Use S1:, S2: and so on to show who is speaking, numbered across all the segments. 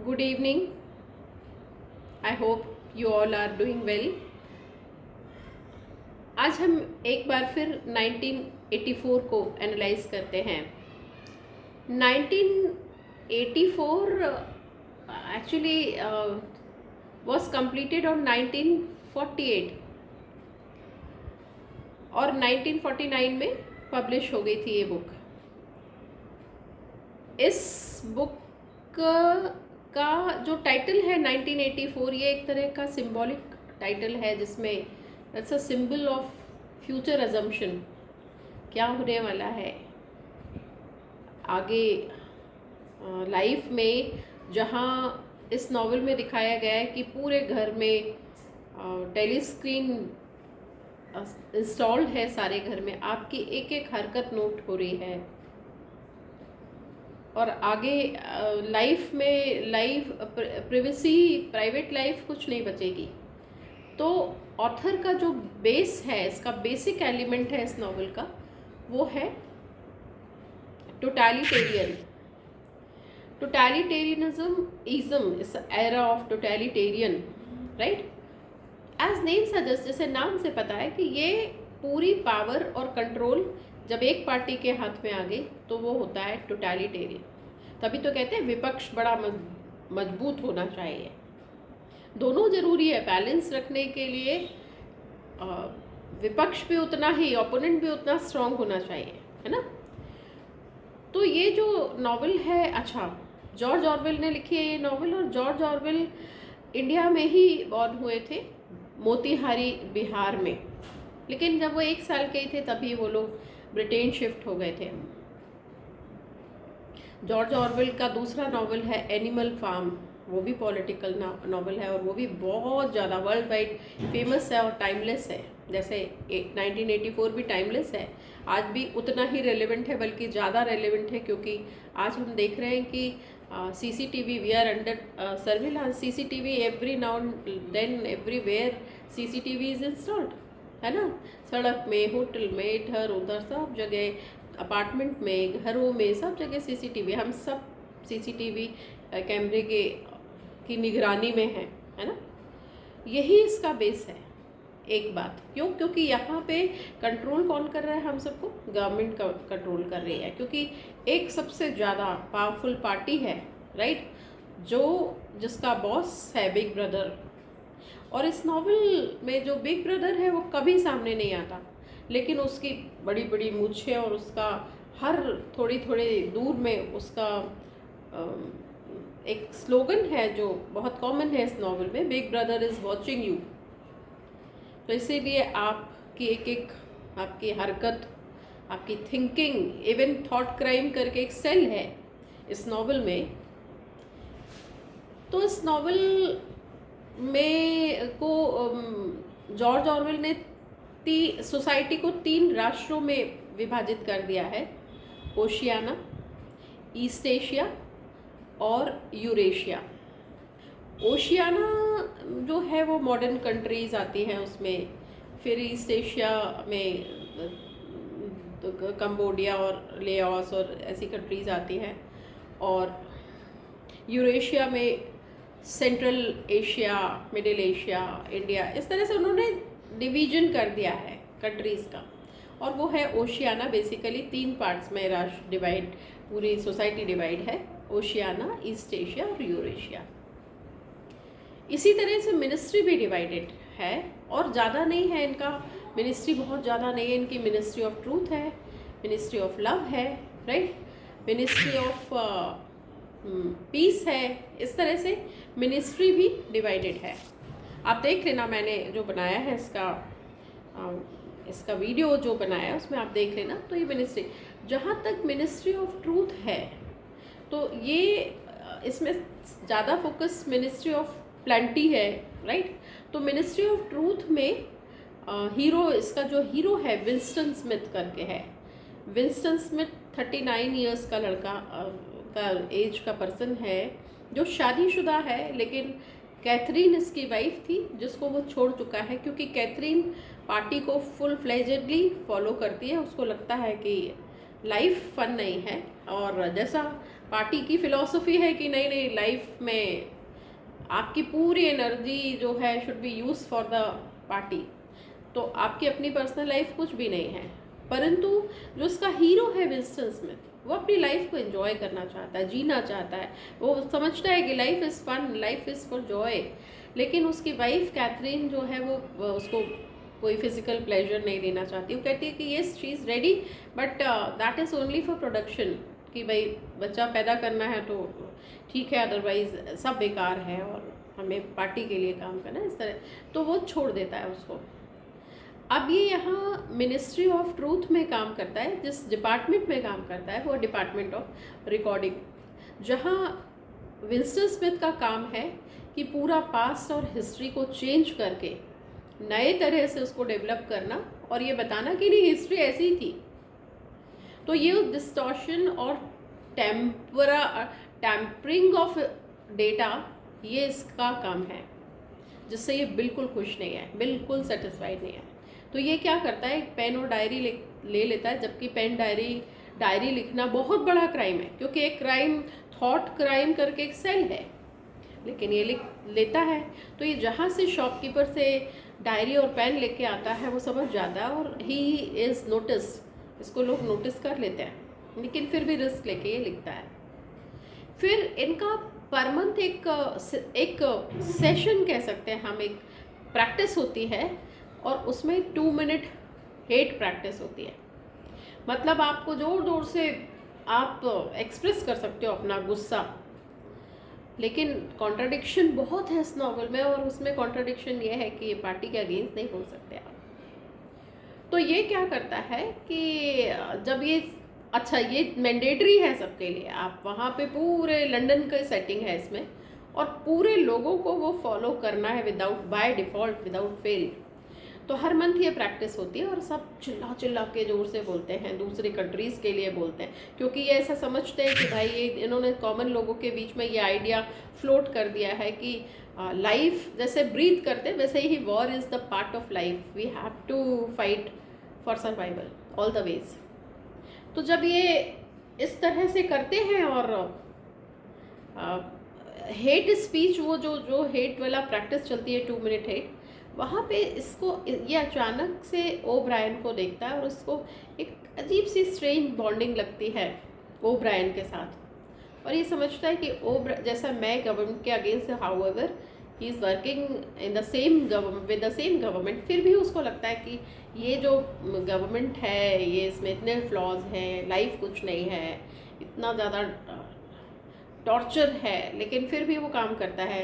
S1: Good evening. I hope you all are doing well. आज हम एक बार फिर 1984 को एनालाइज करते हैं. 1984 actually was completed on 1948 और 1949 में पब्लिश हो गई थी ये बुक. इस बुक का जो टाइटल है 1984, ये एक तरह का सिंबॉलिक टाइटल है जिसमें it's a symbol of future assumption. क्या होने वाला है आगे लाइफ में, जहाँ इस नॉवल में दिखाया गया है कि पूरे घर में टेलीस्क्रीन इंस्टॉल्ड है, सारे घर में आपकी एक एक हरकत नोट हो रही है और आगे लाइफ प्रिवेसी, प्राइवेट लाइफ कुछ नहीं बचेगी. तो ऑथर का जो बेस है, इसका बेसिक एलिमेंट है इस नॉवल का, वो है totalitarianism is era of totalitarian, right. As name suggest, जैसे नाम से पता है कि ये पूरी पावर और कंट्रोल जब एक पार्टी के हाथ में आ गई तो वो होता है टोटलिटेरियन. तभी तो कहते हैं विपक्ष बड़ा मजबूत होना चाहिए. दोनों ज़रूरी है बैलेंस रखने के लिए. विपक्ष भी उतना ही, ओपोनेंट भी उतना स्ट्रांग होना चाहिए, है ना. तो ये जो नॉवल है, अच्छा, जॉर्ज ऑरवेल ने लिखी है ये नॉवल. और जॉर्ज ऑरवेल इंडिया में ही बॉर्न हुए थे, मोतीहारी बिहार में. लेकिन जब वो 1 साल के ही थे तभी वो लोग ब्रिटेन शिफ्ट हो गए थे. जॉर्ज ऑरवेल का दूसरा नॉवल है एनिमल फार्म, वो भी पॉलिटिकल नॉवल है और वो भी बहुत ज़्यादा वर्ल्ड वाइड फेमस है और टाइमलेस है. जैसे 1984 भी टाइमलेस है, आज भी उतना ही रेलेवेंट है, बल्कि ज़्यादा रेलेवेंट है, क्योंकि आज हम देख रहे हैं कि CCTV, we are under surveillance. CCTV every now then everywhere CCTV is installed, है ना. सड़क में, होटल में, इधर उधर सब जगह, अपार्टमेंट में, घरों में, सब जगह CCTV. हम सब CCTV कैमरे की निगरानी में है ना. यही इसका बेस है. एक बात क्यों, क्योंकि यहाँ पे कंट्रोल कौन कर रहा है हम सबको? गवर्नमेंट का कंट्रोल कर रही है, क्योंकि एक सबसे ज़्यादा पावरफुल पार्टी है, राइट, जिसका बॉस है बिग ब्रदर. और इस नॉवल में जो बिग ब्रदर है वो कभी सामने नहीं आता, लेकिन उसकी बड़ी बड़ी मूछें और उसका हर थोड़ी थोड़ी दूर में उसका एक स्लोगन है जो बहुत कॉमन है इस नॉवल में, big brother is watching you. तो इसीलिए आपकी एक आपकी हरकत, आपकी थिंकिंग, इवन थॉट क्राइम करके एक सेल है इस नॉवल में. तो इस नॉवल में को जॉर्ज ऑरवेल ने सोसाइटी को 3 राष्ट्रों में विभाजित कर दिया है: ओशियाना, ईस्ट एशिया और यूरेशिया. ओशियाना जो है वो मॉडर्न कंट्रीज़ आती हैं उसमें, फिर ईस्ट एशिया में तो कंबोडिया और लेओस और ऐसी कंट्रीज़ आती हैं, और यूरेशिया में central Asia, middle Asia, India, इस तरह से उन्होंने डिवीजन कर दिया है कंट्रीज़ का. और वो है ओशियाना. बेसिकली 3 पार्ट्स में राष्ट्र डिवाइड, पूरी सोसाइटी डिवाइड है: ओशियाना, ईस्ट एशिया और यूरेशिया. इसी तरह से मिनिस्ट्री भी डिवाइडेड है, और ज़्यादा नहीं है इनका मिनिस्ट्री, बहुत ज़्यादा नहीं है इनकी. मिनिस्ट्री ऑफ ट्रूथ है, मिनिस्ट्री ऑफ लव है, राइट, मिनिस्ट्री ऑफ पीस है. इस तरह से मिनिस्ट्री भी डिवाइडेड है. आप देख लेना, मैंने जो बनाया है इसका वीडियो जो बनाया है उसमें आप देख लेना. तो ये मिनिस्ट्री, जहाँ तक मिनिस्ट्री ऑफ ट्रूथ है, तो ये इसमें ज़्यादा फोकस मिनिस्ट्री ऑफ प्लेंटी है, राइट. तो मिनिस्ट्री ऑफ ट्रूथ में हीरो, इसका जो हीरो है विंस्टन स्मिथ करके है. विंस्टन स्मिथ 39 ईयर्स का लड़का का एज का पर्सन है, जो शादीशुदा है, लेकिन कैथरीन इसकी वाइफ थी जिसको वो छोड़ चुका है, क्योंकि कैथरीन पार्टी को फुल फ्लेजेडली फॉलो करती है. उसको लगता है कि लाइफ फन नहीं है, और जैसा पार्टी की फिलॉसफी है कि नहीं नहीं, लाइफ में आपकी पूरी एनर्जी जो है should be use for the party, तो आपकी अपनी पर्सनल लाइफ कुछ भी नहीं है। परंतु जो उसका हीरो है विंस्टन स्मिथ, वो अपनी लाइफ को एंजॉय करना चाहता है, जीना चाहता है, वो समझता है कि life is fun, life is for joy. लेकिन उसकी वाइफ कैथरीन जो है वो उसको कोई फिजिकल प्लेजर नहीं देना चाहती। वो कहती है कि yes she is ready, but that is only for production, कि भाई बच्चा पैदा करना है तो ठीक है, अदरवाइज सब बेकार है और हमें पार्टी के लिए काम करना है, इस तरह। तो वो छोड़ देता है उसको। अब ये यहाँ मिनिस्ट्री ऑफ ट्रूथ में काम करता है, जिस डिपार्टमेंट में काम करता है वो डिपार्टमेंट ऑफ रिकॉर्डिंग, जहाँ विंस्टन स्मिथ का काम है कि पूरा पास्ट और हिस्ट्री को चेंज करके नए तरह से उसको डेवलप करना और ये बताना कि नहीं हिस्ट्री ऐसी ही थी। तो ये डिस्टॉर्शन और टैम्परिंग ऑफ डेटा, ये इसका काम है, जिससे ये बिल्कुल खुश नहीं है, बिल्कुल सेटिस्फाइड नहीं है। तो ये क्या करता है, एक पेन और डायरी ले लेता है, जबकि पेन डायरी लिखना बहुत बड़ा क्राइम है, क्योंकि एक क्राइम थॉट क्राइम करके एक सेल है, लेकिन ये लिख लेता है। तो ये जहाँ से शॉपकीपर से डायरी और पेन लेके आता है वो समझ जाता है और ही इज़ नोटिस, इसको लोग नोटिस कर लेते हैं, लेकिन फिर भी रिस्क लेके ये लिखता है। फिर इनका पर मंथ एक सेशन कह सकते हैं हम, एक प्रैक्टिस होती है और उसमें 2 मिनट हेट प्रैक्टिस होती है। मतलब आपको ज़ोर ज़ोर से आप एक्सप्रेस कर सकते हो अपना गुस्सा, लेकिन कॉन्ट्राडिक्शन बहुत है इस नॉवल में, और उसमें कॉन्ट्राडिक्शन ये है कि ये पार्टी के अगेंस्ट नहीं बोल सकते आप। तो ये क्या करता है कि जब ये अच्छा, ये मैंडेटरी है सबके लिए, आप वहाँ पे पूरे लंदन का सेटिंग है इसमें, और पूरे लोगों को वो फॉलो करना है without by default, without fail. तो हर मंथ ये प्रैक्टिस होती है और सब चिल्ला चिल्ला के ज़ोर से बोलते हैं, दूसरे कंट्रीज़ के लिए बोलते हैं, क्योंकि ये ऐसा समझते हैं कि भाई ये इन्होंने कॉमन लोगों के बीच में ये आइडिया फ्लोट कर दिया है कि लाइफ जैसे ब्रीथ करते हैं वैसे ही war is the part of life, we have to fight for survival all the ways. तो जब ये इस तरह से करते हैं और हेट स्पीच, वो जो हेट वाला प्रैक्टिस चलती है 2 मिनट हेट, वहाँ पे इसको ये अचानक से ओब्रायन को देखता है और उसको एक अजीब सी स्ट्रेंज बॉन्डिंग लगती है ओब्रायन के साथ, और ये समझता है कि जैसा मैं गवर्नमेंट के against, however he is working in the same with the same government, फिर भी उसको लगता है कि ये जो गवर्नमेंट है ये इसमें इतने फ्लॉज हैं, लाइफ कुछ नहीं है, इतना ज़्यादा टॉर्चर है, लेकिन फिर भी वो काम करता है,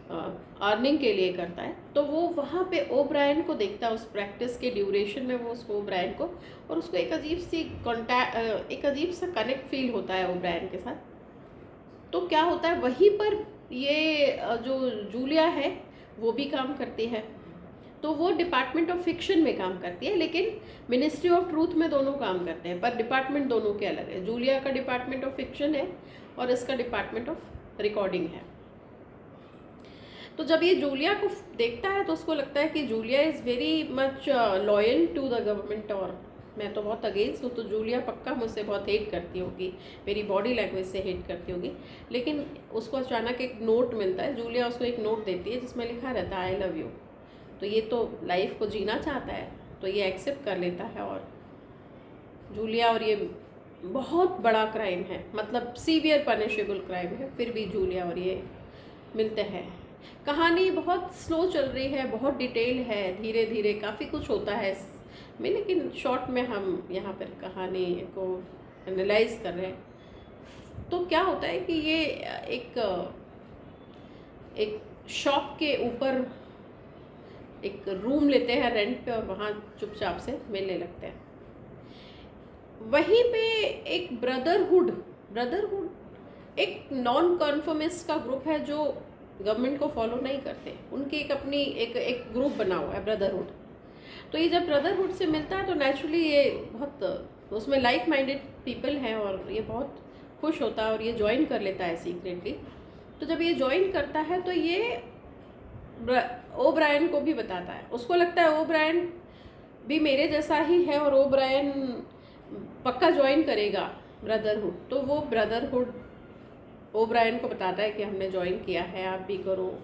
S1: अर्निंग के लिए करता है। तो वो वहाँ पे ओब्रायन को देखता है उस प्रैक्टिस के ड्यूरेशन में, वो उसको ओब्रायन को, और उसको एक अजीब सा कनेक्ट फील होता है ओब्रायन के साथ। तो क्या होता है, वहीं पर ये जो जूलिया है वो भी काम करती है, तो वो डिपार्टमेंट ऑफ फिक्शन में काम करती है, लेकिन मिनिस्ट्री ऑफ ट्रूथ में दोनों काम करते हैं, पर डिपार्टमेंट दोनों के अलग है। जूलिया का डिपार्टमेंट ऑफ फिक्शन है और इसका डिपार्टमेंट ऑफ रिकॉर्डिंग है। तो जब ये जूलिया को देखता है तो उसको लगता है कि Julia is very much loyal to the government, और मैं तो बहुत अगेंस्ट हूँ, तो जूलिया पक्का मुझसे बहुत हेट करती होगी, मेरी बॉडी लैंग्वेज से हेट करती होगी। लेकिन उसको अचानक एक नोट मिलता है, जूलिया उसको एक नोट देती है जिसमें लिखा रहता है आई लव यू। तो ये तो लाइफ को जीना चाहता है, तो ये एक्सेप्ट कर लेता है। और जूलिया, और ये बहुत बड़ा क्राइम है, मतलब सीवियर पनिशेबल क्राइम है, फिर भी जूलिया और ये मिलते हैं। कहानी बहुत स्लो चल रही है, बहुत डिटेल है, धीरे धीरे काफ़ी कुछ होता है इसमें, लेकिन शॉर्ट में हम यहाँ पर कहानी को एनालाइज कर रहे हैं। तो क्या होता है कि ये एक शॉप के ऊपर एक रूम लेते हैं रेंट पे और वहाँ चुपचाप से मिलने लगते हैं। वहीं पे एक ब्रदरहुड एक नॉन कन्फर्मिस्ट का ग्रुप है जो गवर्नमेंट को फॉलो नहीं करते, उनकी एक अपनी एक ग्रुप बना हुआ है ब्रदरहुड। तो ये जब ब्रदरहुड से मिलता है तो नेचुरली ये बहुत उसमें लाइक माइंडेड पीपल हैं और ये बहुत खुश होता है और ये ज्वाइन कर लेता है सीक्रेटली। तो जब ये ज्वाइन करता है तो ये ओब्रायन को भी बताता है, उसको लगता है ओब्रायन भी मेरे जैसा ही है और ओब्रायन पक्का ज्वाइन करेगा ब्रदरहुड। तो वो ब्रदरहुड ओब्रायन को बताता है कि हमने ज्वाइन किया है, आप भी करो।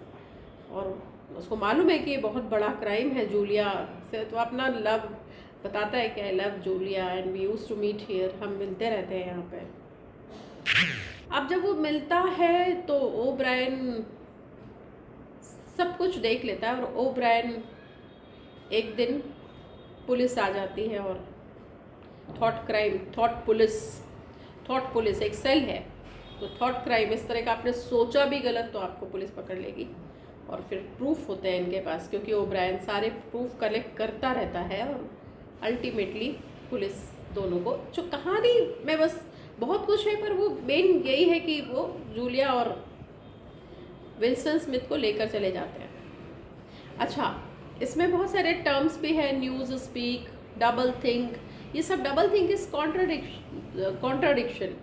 S1: और उसको मालूम है कि ये बहुत बड़ा क्राइम है जूलिया से, तो अपना लव बताता है कि I love Julia and we used to meet here, हम मिलते रहते हैं यहाँ पे। अब जब वो मिलता है तो ओब्रायन सब कुछ देख लेता है, और ओब्रायन एक दिन पुलिस आ जाती है और थॉट पुलिस एक सेल है, तो थॉट क्राइम इस तरह का आपने सोचा भी गलत तो आपको पुलिस पकड़ लेगी। और फिर प्रूफ होते हैं इनके पास, क्योंकि ओब्रायन सारे प्रूफ कलेक्ट करता रहता है, और अल्टीमेटली पुलिस दोनों को, जो कहानी में बस बहुत कुछ है पर वो मेन यही है कि वो जूलिया और विल्सन स्मिथ को लेकर चले जाते हैं। अच्छा, इसमें बहुत सारे टर्म्स भी हैं, न्यूज़ स्पीक, डबल थिंक। ये सब डबल थिंक इज कॉन्ट्राडिक्शन,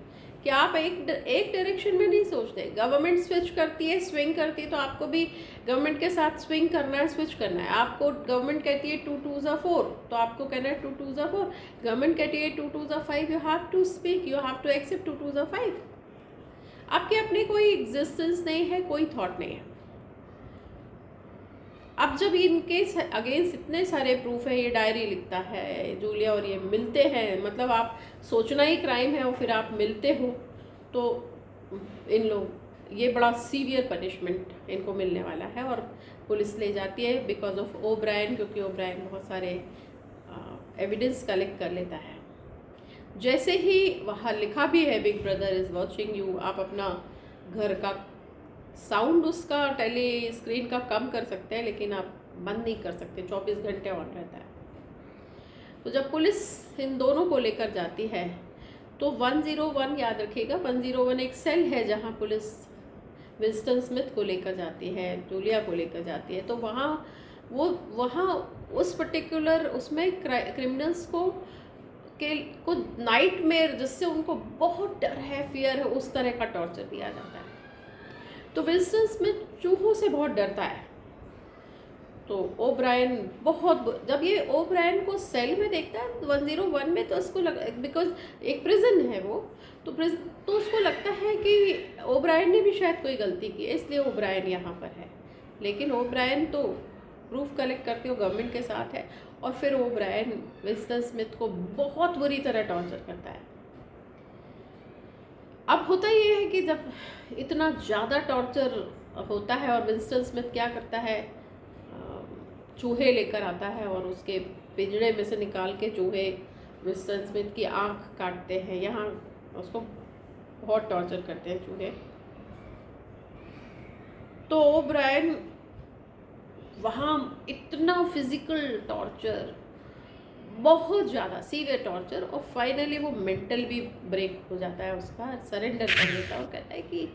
S1: कि आप एक डायरेक्शन में नहीं सोचते। गवर्नमेंट स्विच करती है, स्विंग करती है, तो आपको भी गवर्नमेंट के साथ स्विंग करना है, स्विच करना है। आपको गवर्नमेंट कहती है 2 2 4, तो आपको कहना है 2 2 4। गवर्नमेंट कहती है 2 2 5, you have to speak, you have to accept 2 2 5। आपके अपने कोई एग्जिस्टेंस नहीं है, कोई थॉट नहीं है। अब जब इनके अगेंस्ट इतने सारे प्रूफ है, ये डायरी लिखता है जूलिया और ये मिलते हैं, मतलब आप सोचना ही क्राइम है और फिर आप मिलते हो, तो इन लोग, ये बड़ा सीवियर पनिशमेंट इनको मिलने वाला है। और पुलिस ले जाती है बिकॉज ऑफ ओब्रायन, क्योंकि ओब्रायन बहुत सारे एविडेंस कलेक्ट कर लेता है। जैसे ही वहाँ लिखा भी है big brother is watching you, आप अपना घर का साउंड उसका टेली स्क्रीन का कम कर सकते हैं, लेकिन आप बंद नहीं कर सकते, 24 घंटे ऑन रहता है। तो जब पुलिस इन दोनों को लेकर जाती है तो 101, याद रखिएगा 101 एक सेल है जहां पुलिस विल्सन स्मिथ को लेकर जाती है, जूलिया को लेकर जाती है। तो वहाँ उस पर्टिकुलर उसमें क्रिमिनल्स को नाइटमेयर, जिससे उनको बहुत डर है, फियर है, उस तरह का टॉर्चर दिया जाता है। तो विल्सन स्मिथ चूहों से बहुत डरता है। तो ओब्रायन जब ये ओब्रायन को सेल में देखता है 101 में, तो उसको बिकॉज एक प्रिजन है वो, तो उसको लगता है कि ओब्रायन ने भी शायद कोई गलती की है, इसलिए ओब्रायन यहाँ पर है। लेकिन ओब्रायन तो प्रूफ कलेक्ट करके वो गवर्नमेंट के साथ है, और फिर ओब्रायन विल्सन स्मिथ को बहुत बुरी तरह टॉर्चर करता है। अब होता ये है कि जब इतना ज़्यादा टॉर्चर होता है, और विल्सन स्मिथ क्या करता है, चूहे लेकर आता है और उसके पिंजड़े में से निकाल के चूहे विल्सन स्मिथ की आंख काटते हैं। यहाँ उसको बहुत टॉर्चर करते हैं चूहे। तो ओब्रायन वहाँ इतना फिजिकल टॉर्चर, बहुत ज़्यादा सीवियर टॉर्चर, और फाइनली वो मेंटल भी ब्रेक हो जाता है, उसका सरेंडर कर देता है और कहता है कि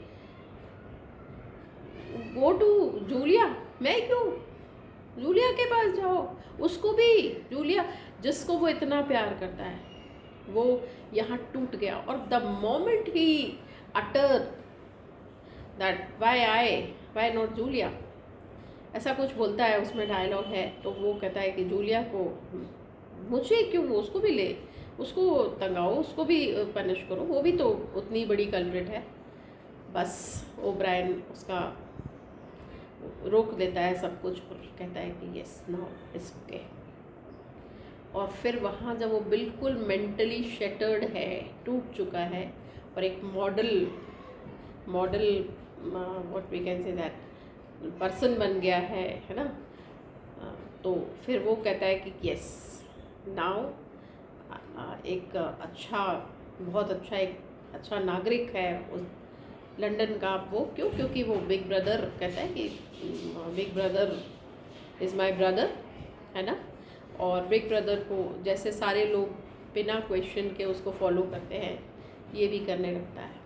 S1: गो टू जूलिया, मैं क्यों, जूलिया के पास जाओ। उसको भी जूलिया, जिसको वो इतना प्यार करता है, वो यहाँ टूट गया। और द मोमेंट ही utter that why not Julia, ऐसा कुछ बोलता है, उसमें डायलॉग है। तो वो कहता है कि जूलिया को, मुझे क्यों, उसको भी ले, उसको तंगाओ, उसको भी पनिश करो, वो भी तो उतनी बड़ी कल्प्रिट है। बस ओब्रायन उसका रोक देता है सब कुछ और कहता है कि यस नाउ इट्स ओके। और फिर वहाँ जब वो बिल्कुल मेंटली शैटर्ड है, टूट चुका है, और एक model what we can say that person बन गया है ना, तो फिर वो कहता है कि यस नाउ एक बहुत अच्छा एक अच्छा नागरिक है उस लंदन का। वो क्योंकि वो बिग ब्रदर कहता है कि big brother is my brother, है ना। और बिग ब्रदर को जैसे सारे लोग बिना क्वेश्चन के उसको फॉलो करते हैं, ये भी करने लगता है।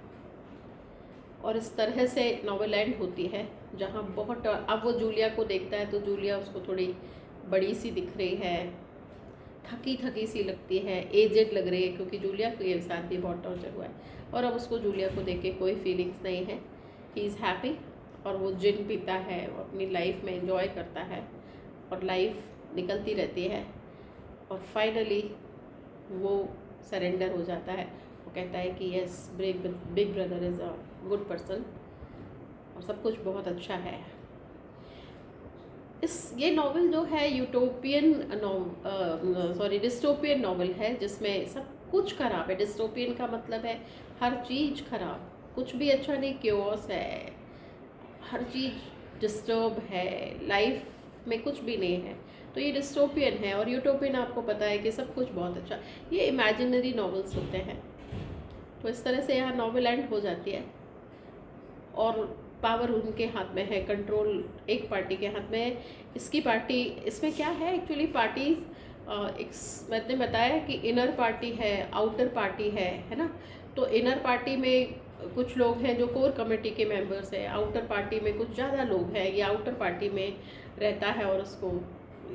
S1: और इस तरह से नॉवेल एंड होती है, जहाँ बहुत, अब वो जूलिया को देखता है तो जूलिया उसको थोड़ी बड़ी सी दिख रही है, थकी सी लगती है, एजेड लग रही है, क्योंकि जूलिया के साथ भी बहुत टॉर्चर हुआ है। और अब उसको जूलिया को देख के कोई फीलिंग्स नहीं है, ही इज़ हैप्पी। और वो जिन पीता है, वो अपनी लाइफ में एंजॉय करता है, और लाइफ निकलती रहती है। और फाइनली वो सरेंडर हो जाता है। वो कहता है कि yes big brother is good person और सब कुछ बहुत अच्छा है। ये नावल जो है यूटोपियन डिस्टोपियन नावल है, जिसमें सब कुछ खराब है। डिस्टोपियन का मतलब है हर चीज़ खराब, कुछ भी अच्छा नहीं, क्योस है, हर चीज़ डिस्टर्ब है, लाइफ में कुछ भी नहीं है। तो ये डिस्टोपियन है। और यूटोपियन आपको पता है कि सब कुछ बहुत अच्छा, ये इमेजिनरी नॉवेल्स होते हैं। तो इस तरह से यहाँ नॉवेल एंड हो जाती है और पावर उनके हाथ में है, कंट्रोल एक पार्टी के हाथ में है। इसकी पार्टी, इसमें क्या है एक्चुअली, पार्टी मैंने बताया कि इनर पार्टी है, आउटर पार्टी है ना। तो इनर पार्टी में कुछ लोग हैं जो कोर कमेटी के मेंबर्स है, आउटर पार्टी में कुछ ज़्यादा लोग हैं, ये आउटर पार्टी में रहता है और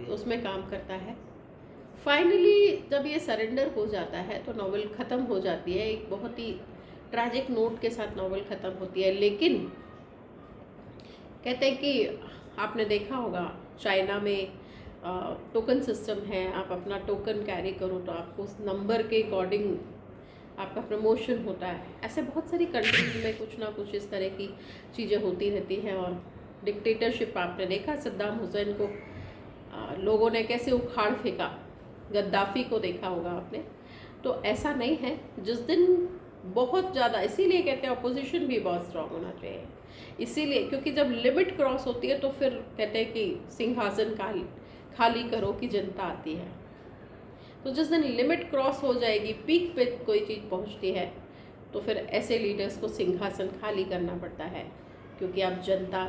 S1: उसमें काम करता है। फाइनली जब ये सरेंडर हो जाता है तो नॉवेल ख़त्म हो जाती है। एक बहुत ही ट्रैजिक नोट के साथ नॉवेल ख़त्म होती है। लेकिन कहते हैं कि आपने देखा होगा चाइना में टोकन सिस्टम है, आप अपना टोकन कैरी करो तो आपको उस नंबर के अकॉर्डिंग आपका प्रमोशन होता है। ऐसे बहुत सारी कंट्रीज में कुछ ना कुछ इस तरह की चीज़ें होती रहती हैं। और डिक्टेटरशिप आपने देखा, सद्दाम हुसैन को लोगों ने कैसे उखाड़ फेंका, गद्दाफ़ी को देखा होगा आपने। तो ऐसा नहीं है। जिस दिन बहुत ज़्यादा, इसीलिए कहते हैं अपोजिशन भी बहुत स्ट्रांग होना चाहिए, इसीलिए क्योंकि जब लिमिट क्रॉस होती है तो फिर कहते हैं कि सिंहासन खाली करो कि जनता आती है। तो जिस दिन लिमिट क्रॉस हो जाएगी, पीक पे कोई चीज़ पहुंचती है, तो फिर ऐसे लीडर्स को सिंहासन खाली करना पड़ता है, क्योंकि अब जनता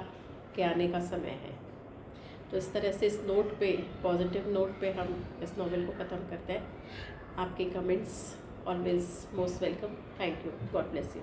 S1: के आने का समय है। तो इस तरह से इस नोट पे, पॉजिटिव नोट पे हम इस नॉवेल को ख़त्म करते हैं। आपके comments always most welcome. Thank you. God bless you.